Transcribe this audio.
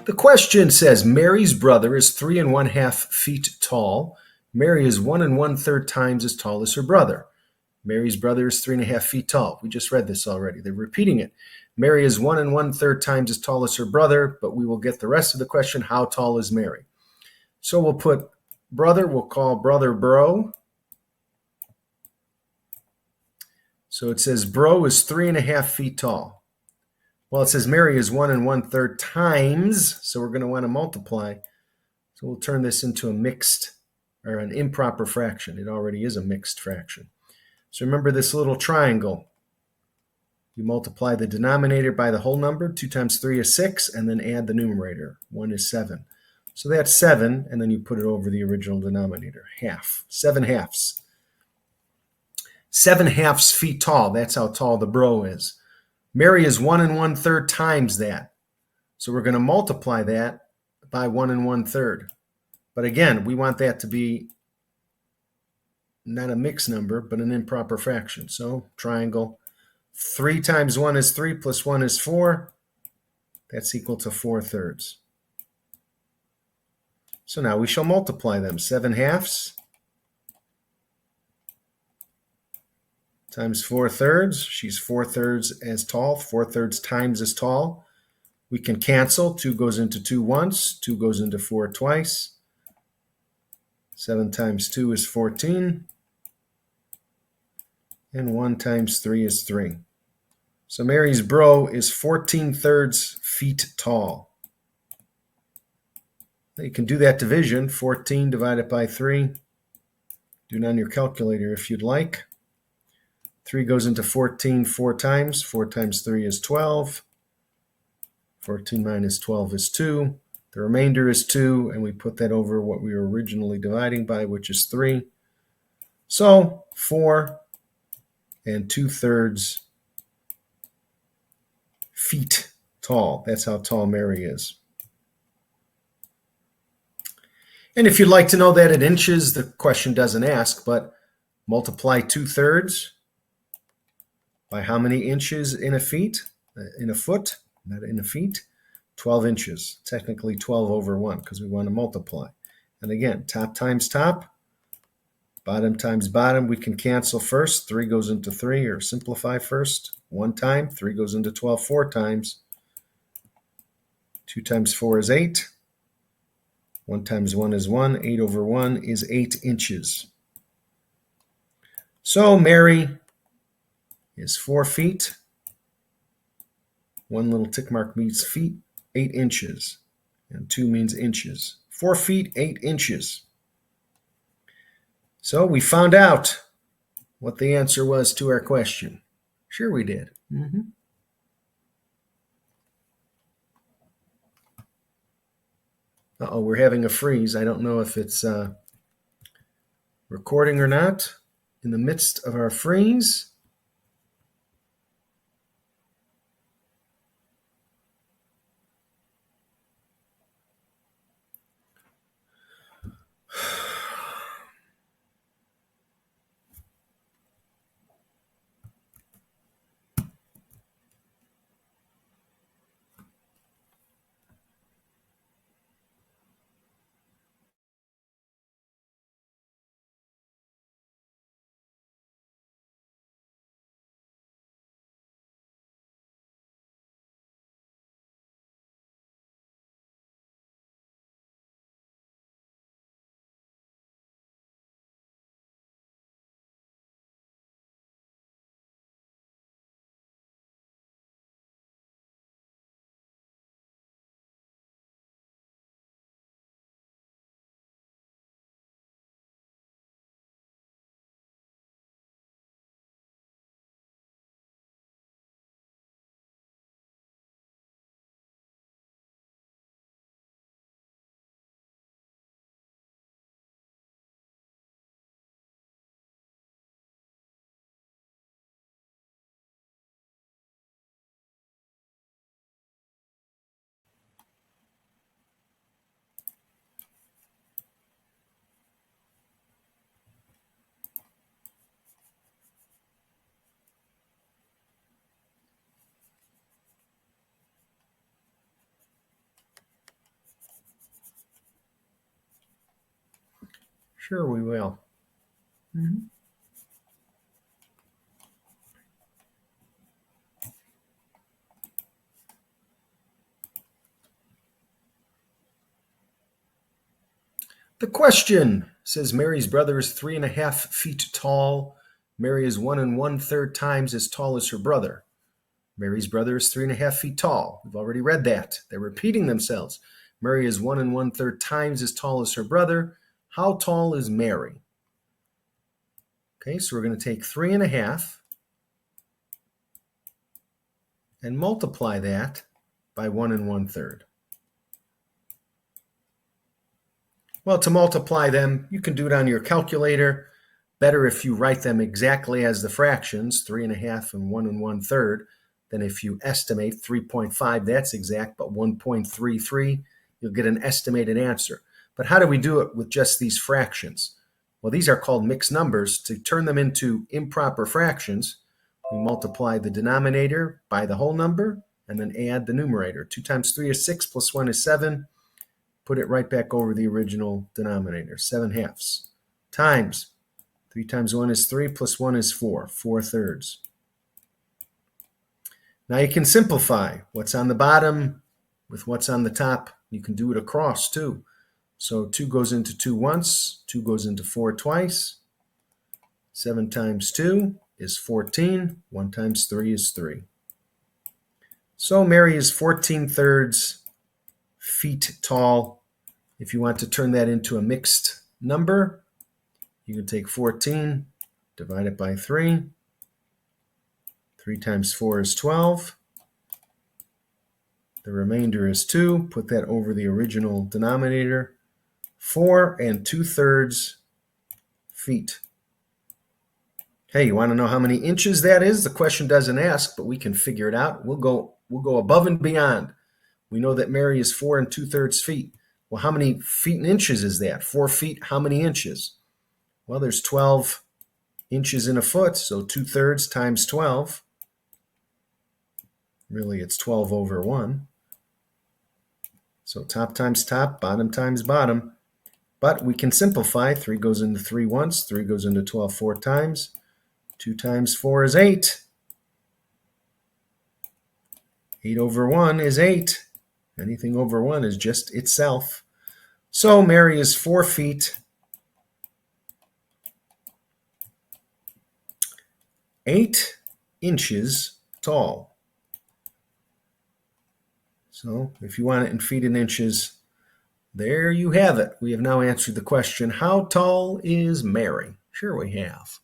The question says, Mary's brother is 3.5 feet tall. Mary is 1 1/3 times as tall as her brother. Mary's brother is 3.5 feet tall. We just read this already. They're repeating it. Mary is 1 1/3 times as tall as her brother, but we will get the rest of the question. How tall is Mary? So we'll put brother, we'll call brother bro. So it says bro is 3.5 feet tall. Well, it says Mary is 1 1/3 times, so we're going to want to multiply. So we'll turn this into a mixed or an improper fraction. It already is a mixed fraction. So remember this little triangle. You multiply the denominator by the whole number. 2 times 3 is 6, and then add the numerator. 1 is 7. So that's 7, and then you put it over the original denominator. Half. 7 halves. 7 halves feet tall. That's how tall the bro is. Mary is 1 1/3 times that. So we're going to multiply that by 1 1/3. But again, we want that to be not a mixed number, but an improper fraction. So triangle. 3 times 1 is 3 plus 1 is 4. That's equal to 4/3. So now we shall multiply them. 7 halves times 4/3. She's 4/3 as tall. 4/3 times as tall. We can cancel. 2 goes into 2 once. 2 goes into 4 twice. 7 times 2 is 14. And 1 times 3 is 3. So Mary's bro is 14/3 feet tall. You can do that division. 14 divided by 3. Do it on your calculator if you'd like. 3 goes into 14 4 times. 4 times 3 is 12. 14 minus 12 is 2. The remainder is 2, and we put that over what we were originally dividing by, which is 3. So 4 2/3 feet tall. That's how tall Mary is. And if you'd like to know that in inches, the question doesn't ask, but multiply 2/3 by how many inches in a feet? In a foot, not in a feet. 12 inches. Technically 12 over 1 because we want to multiply. And again, top times top, bottom times bottom. We can cancel first. 3 goes into 3, or simplify first. 1 time. 3 goes into 12 4 times. 2 times 4 is 8. 1 times 1 is 1. 8 over 1 is 8 inches. So Mary is 4 feet. 1 little tick mark means feet, 8 inches. And 2 means inches. 4 feet, 8 inches. So we found out what the answer was to our question. Sure we did. Uh-oh, we're having a freeze. I don't know if it's recording or not. In the midst of our freeze. Sure, we will. Mm-hmm. The question says Mary's brother is 3.5 feet tall. Mary is 1 1/3 times as tall as her brother. Mary's brother is 3.5 feet tall. We've already read that. They're repeating themselves. Mary is 1 1/3 times as tall as her brother. How tall is Mary? Okay, so we're going to take 3.5 and multiply that by 1 1/3. Well, to multiply them, you can do it on your calculator. Better if you write them exactly as the fractions, 3.5 and 1 1/3, than if you estimate 3.5, that's exact, but 1.33, you'll get an estimated answer. But how do we do it with just these fractions? Well, these are called mixed numbers. To turn them into improper fractions, we multiply the denominator by the whole number and then add the numerator. 2 times 3 is 6, plus 1 is 7. Put it right back over the original denominator, 7/2, times 3 times 1 is 3, plus 1 is 4, 4/3. Now you can simplify what's on the bottom with what's on the top. You can do it across too. So 2 goes into 2 once, 2 goes into 4 twice. 7 times 2 is 14, 1 times 3 is 3. So Mary is 14/3 feet tall. If you want to turn that into a mixed number, you can take 14, divide it by 3. 3 times 4 is 12. The remainder is 2. Put that over the original denominator. 4 2/3 feet. Hey, you want to know how many inches that is? The question doesn't ask, but we can figure it out. We'll go above and beyond. We know that Mary is 4 2/3 feet. Well, how many feet and inches is that? 4 feet, how many inches? Well, there's 12 inches in a foot, so 2/3 times 12. Really, it's 12 over 1. So top times top, bottom times bottom. But we can simplify. 3 goes into 3 once, 3 goes into 12 4 times. 2 times 4 is 8. 8 over 1 is 8. Anything over 1 is just itself. So Mary is 4 feet 8 inches tall. So if you want it in feet and inches, there you have it. We have now answered the question, how tall is Mary? Sure we have.